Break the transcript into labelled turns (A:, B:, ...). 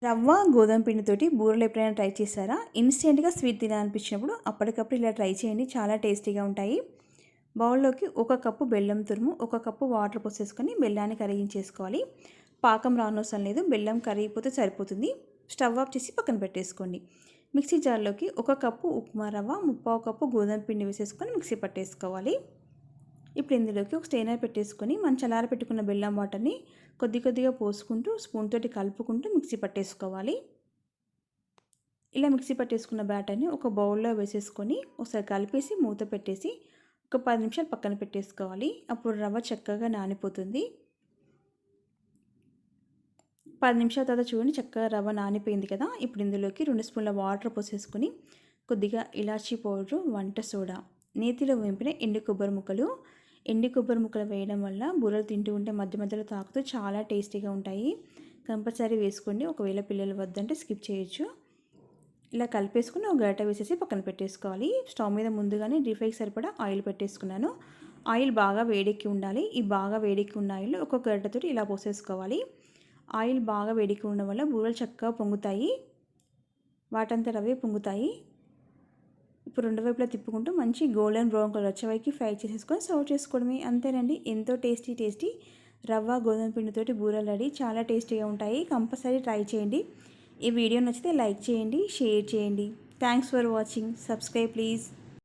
A: రవ్వ, గోధుమ పిండితోటి బూరెలు ఎప్పుడైనా ట్రై చేశారా? ఇన్‌స్టెంట్‌గా స్వీట్ తినాలనిపించినప్పుడు అప్పటికప్పుడు ఇలా ట్రై చేయండి. చాలా టేస్టీగా ఉంటాయి. బౌల్‌లోకి ఒక కప్పు బెల్లం తురుము, ఒక కప్పు వాటర్ పోసేసుకొని బెల్లాన్ని కరిగించేసుకోవాలి. పాకం రానవసరం లేదు. బెల్లం కరిగిపోతే సరిపోతుంది. స్టవ్ ఆఫ్ చేసి పక్కన పెట్టేసుకోండి. మిక్సీ జార్‌లోకి ఒక కప్పు ఉప్మా రవ్వ, ముప్పావు కప్పు గోధుమ పిండి వేసేసుకొని మిక్సీ పట్టేసుకోవాలి. ఇప్పుడు ఇందులోకి ఒక స్ట్రెయినర్ పెట్టేసుకొని మనం చల్లారబెట్టుకున్న బెల్లం వాటర్‌ని కొద్ది కొద్దిగా పోసుకుంటూ స్పూన్ తోటి కలుపుకుంటూ మిక్సీ పట్టేసుకోవాలి. ఇలా మిక్సీ పట్టేసుకున్న బ్యాటర్‌ని ఒక బౌల్‌లో వేసేసుకొని ఒకసారి కలిపేసి మూత పెట్టేసి ఒక 10 నిమిషాలు పక్కన పెట్టేసుకోవాలి. అప్పుడు రవ్వ చక్కగా నానిపోతుంది. 10 నిమిషాల తర్వాత చూడండి చక్కగా రవ్వ నానిపోయింది కదా! ఇప్పుడు ఇందులోకి 2 స్పూన్ల వాటర్ పోసేసుకొని కొద్దిగా ఇలాచీ పౌడరు, వంట సోడా, నేతిలో వేంపిన ఎండు కొబ్బరి ముక్కలు, ఎండు కొబ్బరి ముక్కలు వేయడం వల్ల బూరెలు తింటూ ఉంటే మధ్య మధ్యలో తాకుతూ చాలా టేస్టీగా ఉంటాయి. కంపల్సరీ వేసుకోండి. ఒకవేళ పిల్లలు వద్దంటే స్కిప్ చేయొచ్చు. ఇలా కలిపేసుకొని ఒక గరిటె వేసేసి పక్కన పెట్టేసుకోవాలి. స్టవ్ మీద ముందుగానే డీప్ ఫ్రైకి సరిపడా ఆయిల్ పెట్టేసుకున్నాను. ఆయిల్ బాగా వేడెక్కి ఉండాలి. ఈ బాగా వేడెక్కి ఉన్న ఆయిల్ ఒక గరిటెతోటి ఇలా పోసేసుకోవాలి. ఆయిల్ బాగా వేడెక్కి ఉండడం వల్ల బూరెలు చక్కగా పొంగుతాయి. వాటంతట అవే పొంగుతాయి. ఇప్పుడు రెండు వైపులా తిప్పుకుంటూ మంచి గోల్డెన్ బ్రౌన్ కలర్ వచ్చే వరకు ఫ్రై చేసేసుకొని సర్వ్ చేసుకోవడమే. అంతేనండి. ఎంతో టేస్టీ రవ్వ గోధుమ పిండితోటి బూరెలు రెడీ. చాలా టేస్టీగా ఉంటాయి. కంపల్సరీ ట్రై చేయండి. ఈ వీడియో నచ్చితే లైక్ చేయండి, షేర్ చేయండి. Thanks for watching. Subscribe please.